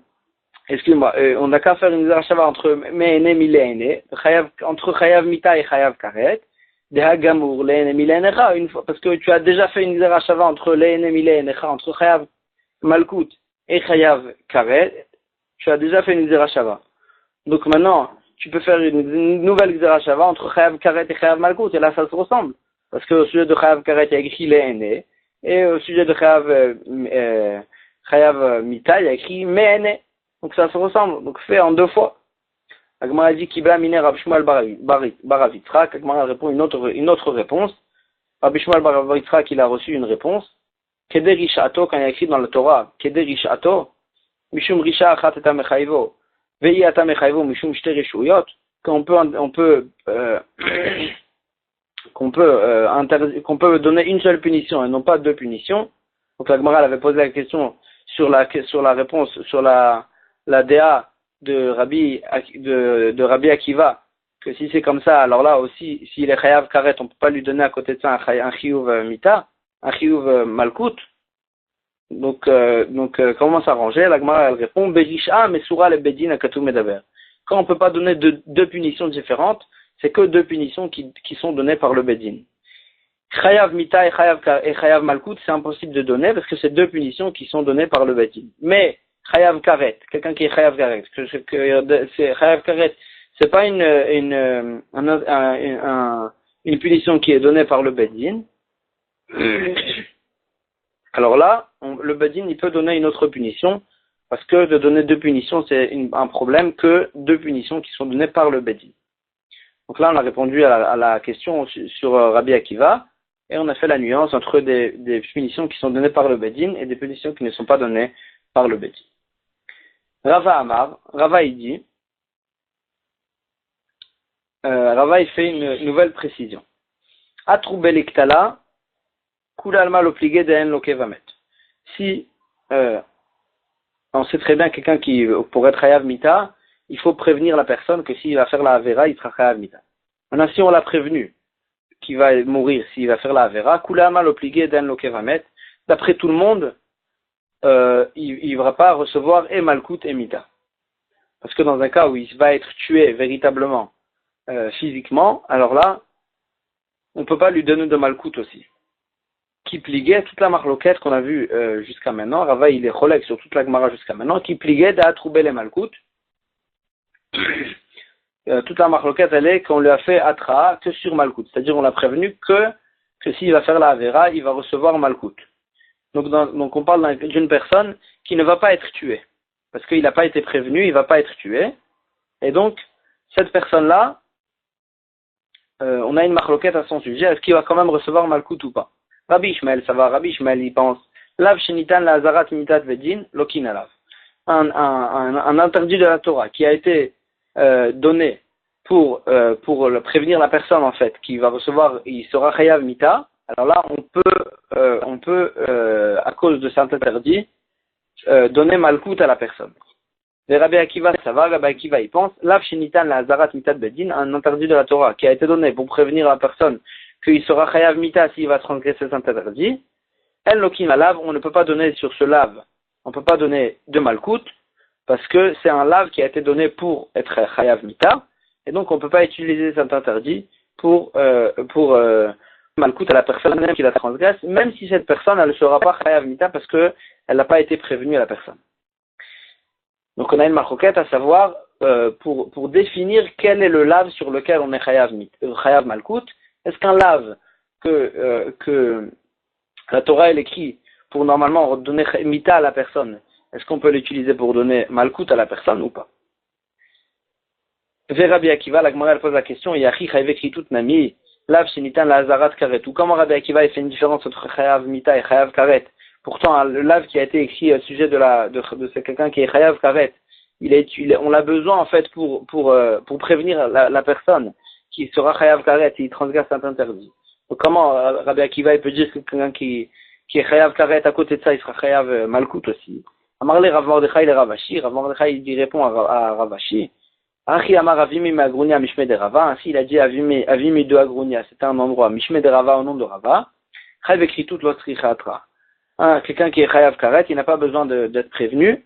n'a qu'à faire une gzera shava entre me'ene mile'ene, entre chayav mita et chayav karet. Dehagamur le'ene mile'enecha, une fois, parce que tu as déjà fait une gzera shava entre le'ene mile'enecha, entre chayav malkout et chayav karet, tu as déjà fait une gzera shava. Donc maintenant, tu peux faire une nouvelle gzera shava entre chayav karet et chayav malkout, et là ça se ressemble. Parce que au sujet de chayav karet, il y a écrit le'ene, et au sujet de chayav mita, il y a écrit me'ene. Donc ça se ressemble, donc fait en deux fois. Agmara dit Kibla miner Rabbi Shmuel bar Yitzchak. Agmara répond une autre réponse. Rabbi Shmuel bar Yitzchak, il a reçu une réponse. Keder Rishato, quand il y a écrit dans la Torah, Keder Rishato, Mishum Risha achat et amechayvo, vei ata mechayvo Mishum shte reshuyot, qu'on peut donner une seule punition et non pas deux punitions. Donc l'Agmara avait posé la question sur la réponse, sur la DA de Rabbi Akiva, que si c'est comme ça, alors là aussi, s'il est chayav karet, on peut pas lui donner à côté de ça un chiyuv mita, un chiyuv malkout. Donc comment s'arranger? La Gemara elle répond Berisha mesura le bedin akatu medaber. Quand on peut pas donner deux punitions différentes, c'est que deux punitions qui sont données par le bedin. Chayav mita et chayav malkout, c'est impossible de donner parce que c'est deux punitions qui sont données par le bedin. Mais chayav karet, quelqu'un qui est chayav karet, c'est chayav karet, c'est pas une punition qui est donnée par le bedin. Alors là, le bedin il peut donner une autre punition parce que de donner deux punitions c'est un problème que deux punitions qui sont données par le bedin. Donc là on a répondu à la question sur Rabbi Akiva Et on a fait la nuance entre des punitions qui sont données par le Bedin et des punitions qui ne sont pas données par le Bedin. Rava Amar, Rava il dit, Rava il fait une nouvelle précision. Atroubel iktala, kulalma l'obligé d'en lokevamet. Si on sait très bien quelqu'un qui, pour être hayav mita, il faut prévenir la personne que s'il va faire la avera, il sera hayav mita. Maintenant, si on l'a prévenu qu'il va mourir s'il va faire la avera, kulalma l'obligé d'en lokevamet, d'après tout le monde, il ne va pas recevoir et malkout et mita. Parce que dans un cas où il va être tué véritablement physiquement, alors là, on ne peut pas lui donner de malkout aussi. Qui pliguait toute la marloquette qu'on a vue jusqu'à maintenant, Rava il est cholek sur toute la Gemara jusqu'à maintenant, qui pliguait d'atrouber les malkout. Toute la marloquette elle est qu'on lui a fait atra que sur malkout, c'est-à-dire on l'a prévenu que s'il va faire la avera, il va recevoir malkout. Donc on parle d'une personne qui ne va pas être tuée, parce qu'il n'a pas été prévenu, il ne va pas être tué, et donc cette personne-là, on a une marloquette à son sujet, est-ce qu'il va quand même recevoir malkout ou pas? Rabbi Ishmael, ça va, Rabbi Ishmael, il pense, Lav shenitan la azarat mitat vedin, lokin alav. Un interdit de la Torah qui a été donné pour prévenir la personne, en fait, qui va recevoir, il sera chayav mita. Alors là, on peut à cause de cet interdit, donner malkout à la personne. Et Rabbi Akiva, ça va, Rabbi Akiva, il pense, Lav shenitan la azarat mitat vedin, un interdit de la Torah qui a été donné pour prévenir la personne qu'il sera chayav mita s'il va transgresser cet interdit. El lokim alav, on ne peut pas donner sur ce lav, on ne peut pas donner de malkout, parce que c'est un lav qui a été donné pour être chayav mita, et donc on ne peut pas utiliser cet interdit pour malkout à la personne même qui la transgresse, même si cette personne elle ne sera pas chayav mita parce qu'elle n'a pas été prévenue à la personne. Donc on a une marcoquette à savoir pour définir quel est le lav sur lequel on est chayav malkout. Est-ce qu'un lave que la Torah elle écrit pour normalement donner mita à la personne, est-ce qu'on peut l'utiliser pour donner malkout à la personne ou pas? Rabbi Akiva, la Gemara elle pose la question, Yachi chayav écrit nami, lave shenitan la azarat karet. Ou comment Rabbi Akiva il fait une différence entre chayav mita et chayav karet? Pourtant le lave qui a été écrit au sujet de quelqu'un qui est chayav karet, on l'a besoin en fait pour prévenir la personne qui sera chayav karet et il transgresse cet interdit. Donc comment Rabbi Akiva il peut dire que quelqu'un qui est chayav karet à côté de ça il sera chayav malkout aussi? Amarle Rav Mordechai le Ravashi, Rav Mordechai il répond à Ravashi, Achi Amar Avimi Magrunia Mishme de Rava, ainsi il a dit Avimi de Agrunia, c'était un endroit, Mishme de Rava au nom de Rava, Chayav écrit toute l'autre chatra. Quelqu'un qui est chayav karet, il n'a pas besoin d'être prévenu,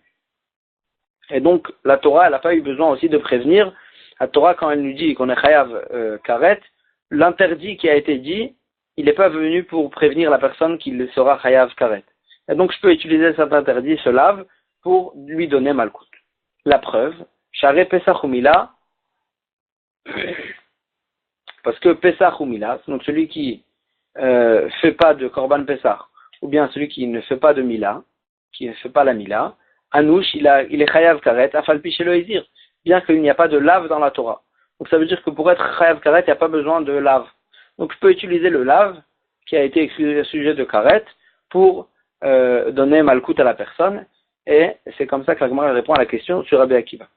et donc la Torah elle n'a pas eu besoin aussi de prévenir. La Torah, quand elle nous dit qu'on est chayav karet, l'interdit qui a été dit, il n'est pas venu pour prévenir la personne qu'il sera chayav karet. Et donc, je peux utiliser cet interdit, ce lave, pour lui donner malkout. La preuve, Share Pesach ou Mila, parce que Pesach ou Mila, donc celui qui fait pas de Korban Pesach, ou bien celui qui ne fait pas de Mila, qui ne fait pas la Mila, Anouch, il est chayav karet, afalpi chez le Ezir, bien qu'il n'y a pas de lave dans la Torah. Donc ça veut dire que pour être chayav karet, il n'y a pas besoin de lave. Donc je peux utiliser le lave, qui a été écrit au sujet de karet, pour donner malkout à la personne, et c'est comme ça que la Gemara répond à la question sur Rabbi Akiva.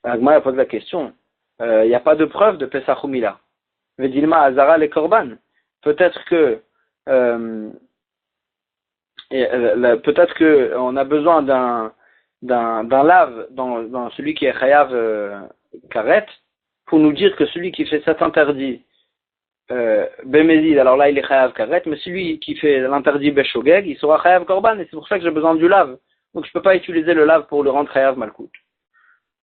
La Gemara pose la question, il n'y a pas de preuve de Pesach ou Mila. Vedilma Azara les Korban. Peut-être que on a besoin d'un lave dans celui qui est chayav karet pour nous dire que celui qui fait cet interdit Bemezid, alors là il est chayav karet, mais celui qui fait l'interdit Beshogeg, il sera chayav korban, et c'est pour ça que j'ai besoin du lave. Donc je ne peux pas utiliser le lave pour le rendre chayav malkout.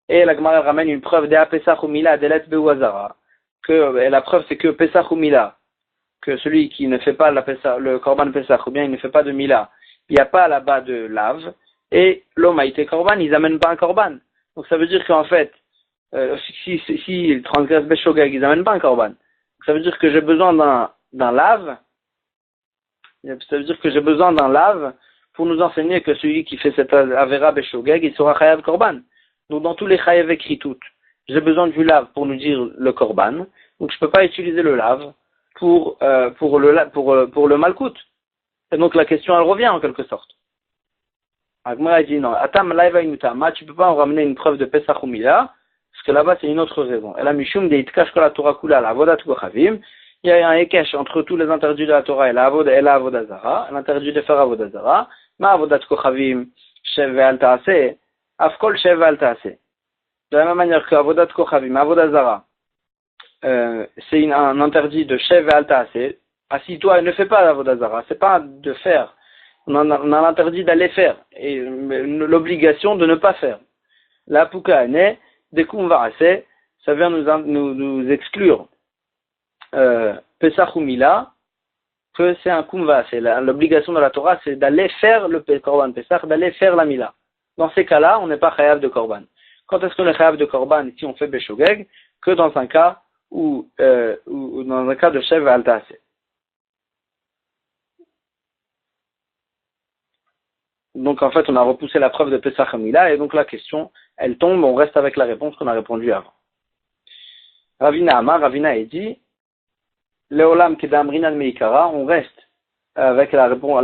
Et la Gemara ramène une preuve de Pesach ou Mila Delet Beouazara, et la preuve c'est que Pesach ou Mila, que celui qui ne fait pas le korban Pesach, ou bien il ne fait pas de Mila, il n'y a pas là-bas de lave, et l'homme a été korban, ils n'amènent pas un korban. Donc ça veut dire qu'en fait, si ils transgressent Beshogeg, ils n'amènent pas un korban. Ça veut dire que j'ai besoin d'un lave. Ça veut dire que j'ai besoin d'un lave pour nous enseigner que celui qui fait cette avera beshogeg, il sera chayav korban. Donc dans tous les chayav écrits toutes, j'ai besoin du lave pour nous dire le korban. Donc je ne peux pas utiliser le lave pour le malcoute. Et donc la question elle revient en quelque sorte. Agmara dit non, Atam Laiva Inutama, tu peux pas en ramener une preuve de Pesach ou Mila, parce que là-bas c'est une autre raison. Et la Mishum de Itkash Kol Torah Kula, la Avodat Kochavim, il y a un ékesh entre tous les interdits de la Torah et la Avodat Zara, l'interdit de faire Avodat Zara, ma Avodat Kochavim, Shev Ve'al Ta'aseh, Afkol Shev Ve'al Ta'aseh. De la même manière que Avodat Kochavim, Avodat Zara, c'est un interdit de Shev Ve'al Ta'aseh, assis-toi et ne fais pas l'Avodat Zara, c'est pas de faire. On a l'interdit d'aller faire et l'obligation de ne pas faire. La Pukaane, dès qu'on va assez, ça vient nous exclure Pesach ou Mila, que c'est un kumva. C'est l'obligation de la Torah, c'est d'aller faire le Korban Pesach, d'aller faire la Mila. Dans ces cas-là, on n'est pas chayav de Korban. Quand est-ce qu'on est chayav de Korban si on fait Beshogeg? Que dans un cas ou dans un cas de Shev Ve'al Ta'aseh. Donc en fait, on a repoussé la preuve de Pesach Hamila et donc la question, elle tombe, on reste avec la réponse qu'on a répondue avant. Ravina Amar, Ravina est dit, Leolam Kedam Rinan Meikara, on reste avec la réponse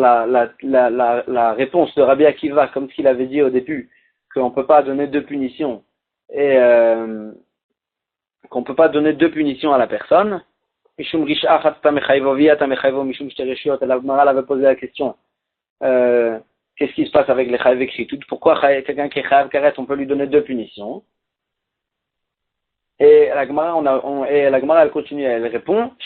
de Rabbi Akiva, comme ce qu'il avait dit au début, qu'on ne peut pas donner deux punitions et qu'on ne peut pas donner deux punitions à la personne. Mishum Risha Chatata Mechayvo Viyata Mechayvo Mishum Shtereshiyot, la Gemara avait posé la question. Qu'est-ce qui se passe avec les chayav écritudes? Pourquoi quelqu'un qui est chayav karet, on peut lui donner deux punitions? Et la Gemara, elle continue, elle répond, que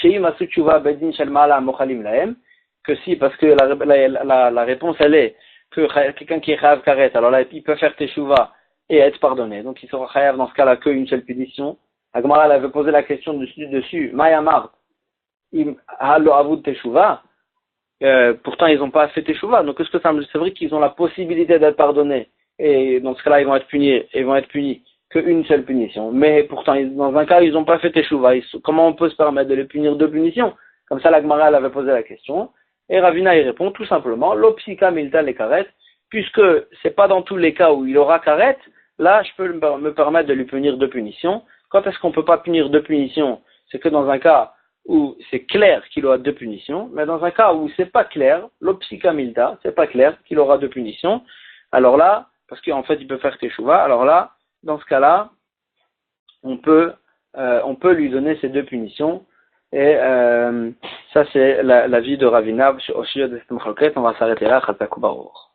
si, parce que la réponse, elle est que quelqu'un qui est chayav karet, alors là, il peut faire teshuva et être pardonné. Donc, il sera chayav dans ce cas-là qu'une seule punition. La Gemara, elle avait posé la question dessus, Mayamar, im halo avud teshuva. Pourtant, ils n'ont pas fait teshuva. Donc, qu'est-ce que ça me dit? C'est vrai qu'ils ont la possibilité d'être pardonnés. Et dans ce cas-là, ils vont être punis qu'une seule punition. Mais pourtant, dans un cas, ils n'ont pas fait teshuva. Comment on peut se permettre de les punir deux punitions? Comme ça, la Gemara, elle avait posé la question. Et Ravina, il répond tout simplement, l'opsika milta les karet, puisque c'est pas dans tous les cas où il aura karet, là, je peux me permettre de lui punir deux punitions. Quand est-ce qu'on peut pas punir deux punitions? C'est que dans un cas où c'est clair qu'il aura deux punitions, mais dans un cas où c'est pas clair, l'opsika milta, c'est pas clair qu'il aura deux punitions, alors là, parce qu'en fait il peut faire teshuva, alors là, dans ce cas-là, on peut lui donner ces deux punitions, et ça c'est la vie de Ravina, au sujet de cette mchalket, on va s'arrêter là, Chazak Baruch.